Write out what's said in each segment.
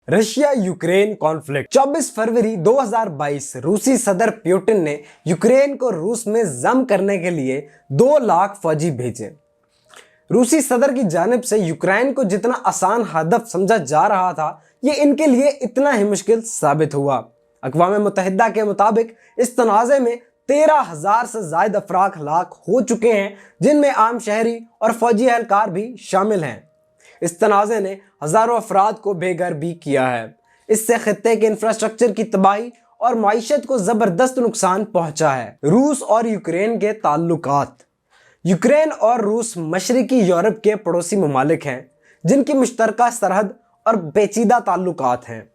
Russia Ukraine conflict. 24 फरवरी 2022 रूसी सदर Putin ने यूक्रेन को रूस में जम करने के लिए 2 लाख फौजी भेजे। रूसी सदर की जानिब से यूक्रेन को जितना आसान हदफ समझा जा रहा था, ये इनके लिए इतना ही मुश्किल साबित हुआ। अक़वाम मुत्तहिदा के मुताबिक इस तनाज़े में 13,000 से ज़ायद अफराद हलाक हो चुके हैं, जिनमें आम शहरी और फौजी एहलकार भी शामिल हैं। इस तनाज़े ने हज़ारों अफराद को बेघर भी किया है। इससे खित्ते के इंफ्रास्ट्रक्चर की तबाही और माइशत को ज़बरदस्त नुकसान पहुंचा है। रूस और यूक्रेन के ताल्लुकात। यूक्रेन और रूस मशरकी यूरोप के पड़ोसी ममालिक हैं, जिनकी मुश्तरका सरहद और पेचीदा ताल्लुकात हैं।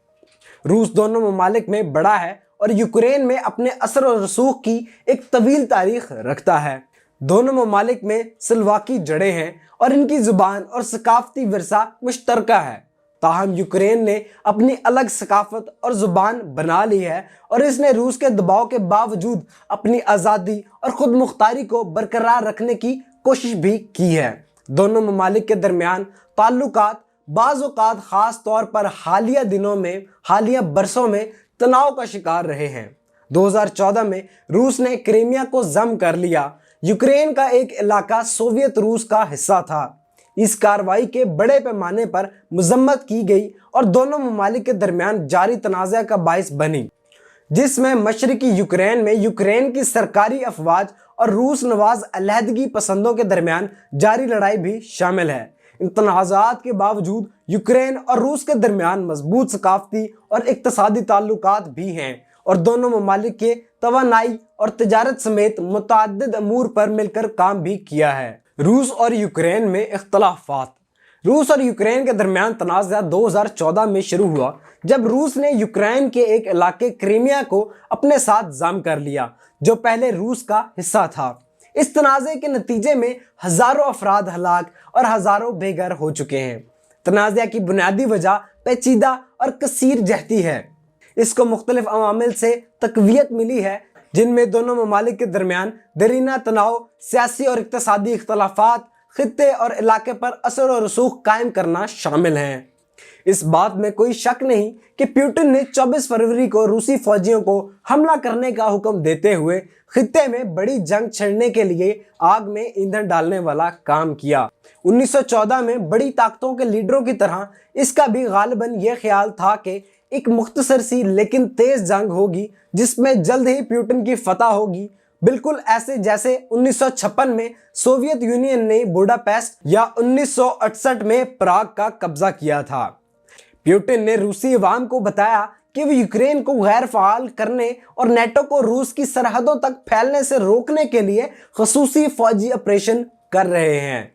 रूस दोनों ममालिक में बड़ा है और यूक्रेन में अपने असर और रसूख की एक तवील तारीख रखता है। दोनों ममालिक में सिलवाकी जड़ें हैं और इनकी ज़ुबान और सकाफती विरसा मुश्तरका है। ताहम यूक्रेन ने अपनी अलग सकाफत और ज़ुबान बना ली है और इसने रूस के दबाव के बावजूद अपनी आज़ादी और ख़ुद मुख्तारी को बरकरार रखने की कोशिश भी की है। दोनों ममालिक के दरमियान ताल्लुकात बाज़ औक़ात ख़ास तौर पर हालिया बरसों में तनाव का शिकार रहे हैं। 2014 में रूस ने क्रीमिया को ज़म कर लिया। यूक्रेन का एक इलाका सोवियत रूस का हिस्सा था। इस कार्रवाई के बड़े पैमाने पर मजम्मत की गई और दोनों ममालिक के दरमियान जारी तनाज़ा का बाइस बनी, जिसमें मशरकी यूक्रेन में यूक्रेन की सरकारी अफवाज और रूस नवाज अलहदगी पसंदों के दरमियान जारी लड़ाई भी शामिल है। इन तनाज़ात के बावजूद यूक्रेन और रूस के दरमियान मजबूत सकाफती और इक़्तिसादी ताल्लुकात भी हैं और दोनों ममालिक के तवानाई और तिजारत समेत मुतअद्दिद अमूर पर मिलकर काम भी किया है। रूस और यूक्रेन में इख्तलाफात। रूस और यूक्रेन के दरमियान तनाज़ा 2014 में शुरू हुआ, जब रूस ने यूक्रेन के एक इलाके क्रीमिया को अपने साथ ज़म कर लिया, जो पहले रूस का हिस्सा था। इस तनाज़े के नतीजे में हज़ारों अफराद हलाक और हज़ारों बेघर हो चुके हैं। तनाज़े की बुनियादी वजह पेचीदा और कसीर जहती है। इसको मुख्तलिफ अवामिल से तक़वियत मिली है, जिनमें दोनों ममालिक के दरमियान दरीना तनाव, सियासी और इक़्तिसादी इख्तलाफात, खित्ते और इलाके पर असर और रसूख कायम करना शामिल हैं। इस बात में कोई शक नहीं कि पुतिन ने 24 फरवरी को रूसी फौजियों को हमला करने का हुक्म देते हुए खित्ते में बड़ी जंग छेड़ने के लिए आग में ईंधन डालने वाला काम किया। 1914 में बड़ी ताकतों के लीडरों की तरह इसका भी गालिबन यह ख्याल था कि एक मुख्तसर सी लेकिन तेज जंग होगी, जिसमें जल्द ही पुतिन की फतह होगी, बिल्कुल ऐसे जैसे 1956 में सोवियत यूनियन ने बुडापेस्ट या 1968 में प्राग का कब्जा किया था। पुतिन ने रूसी अवाम को बताया कि वे यूक्रेन को गैर फ़ाल करने और नेटो को रूस की सरहदों तक फैलने से रोकने के लिए ख़ुसूसी फ़ौजी ऑपरेशन कर रहे हैं।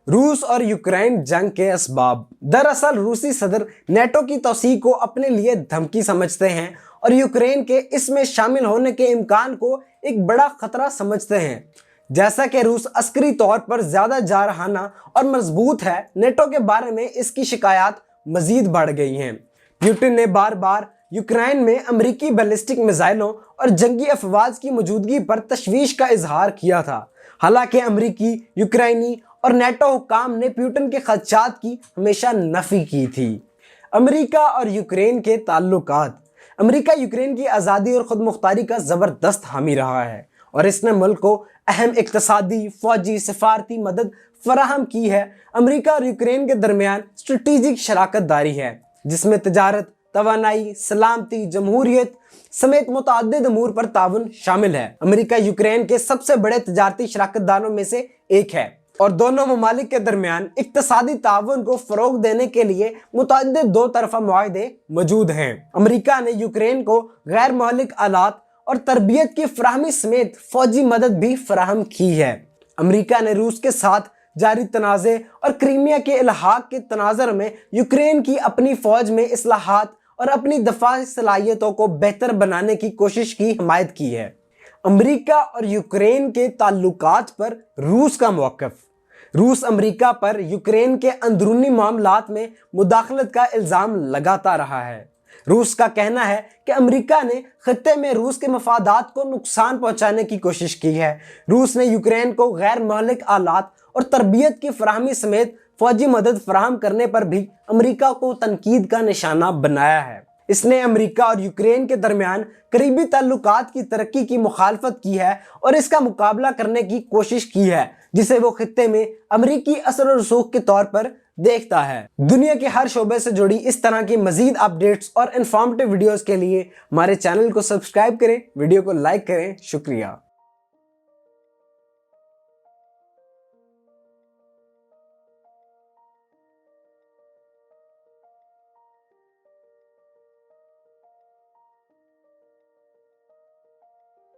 रूस और यूक्रेन जंग के असबाब। दरअसल रूसी सदर नेटो की तोसीक को अपने लिए धमकी समझते हैं और यूक्रेन के इसमें शामिल होने के इम्कान को एक बड़ा खतरा समझते हैं। जैसा कि रूस अस्करी तौर पर ज़्यादा जारहाना और मजबूत है, नेटो के बारे में इसकी शिकायत मजीद बढ़ गई हैं। पुतिन ने बार बार यूक्रेन में अमरीकी बैलिस्टिक मिसाइलों और जंगी अफवाज की मौजूदगी पर तशवीश का इजहार किया था। हालांकि अमरीकी, यूक्रेनी और नेटो हुक्काम ने पुतिन के खदशात की हमेशा नफी की थी। अमरीका और यूक्रेन के ताल्लुकात। अमरीका यूक्रेन की आज़ादी और ख़ुद मुख्तारी का ज़बरदस्त हामी रहा है और इसने मुल्क को अहम इक़्तिसादी, फ़ौजी, सफारती मदद फराहम की है। अमरीका और यूक्रेन के दरमियान स्ट्रेटेजिक शराकत दारी है, जिसमें तजारत, तवानाई, सलामती, जमहूरियत समेत मुतअद्दिद अमूर पर ताउन शामिल है। अमरीका यूक्रेन के सबसे बड़े तजारती शराकतदारों में से एक है और दोनों ममालिक के दरमियान इक़्तिसादी ताउन को फ़रोग़ देने के लिए मुतअद्दिद दो तरफ़ा मुआहदे मौजूद हैं। अमरीका ने यूक्रेन को गैर महलिक आलात और तरबियत की फराहमी समेत फ़ौजी मदद भी फराहम की है। अमरीका ने रूस के साथ जारी तनाज़े और क्रीमिया के इलाहाक के तनाज़र में यूक्रेन की अपनी फ़ौज में इस्लाहात और अपनी दफाई सलाहियतों को बेहतर बनाने की कोशिश की हिमायत की है। अमरीका और यूक्रेन के ताल्लुकात पर रूस का मौक़िफ़। रूस अमरीका पर यूक्रेन के अंदरूनी मामलात में मुदाखलत का इल्ज़ाम लगाता रहा है। रूस का कहना है कि अमरीका ने खित्ते में रूस के मफादात को नुकसान पहुंचाने की कोशिश की है। रूस ने यूक्रेन को गैर महलिक आलात और तरबियत की फराहमी समेत फौजी मदद फराहम करने पर भी अमेरिका को तनकीद का निशाना बनाया है। इसने अमेरिका और यूक्रेन के दरमियान करीबी ताल्लुकात की तरक्की की मुखालफत की है और इसका मुकाबला करने की कोशिश की है, जिसे वो खित्ते में अमेरिकी असर और रसूख के तौर पर देखता है। दुनिया के हर शोबे से जुड़ी इस तरह की मजीद अपडेट्स और इन्फॉर्मेटिव वीडियोस के लिए हमारे चैनल को सब्सक्राइब करें, वीडियो को लाइक करें। शुक्रिया।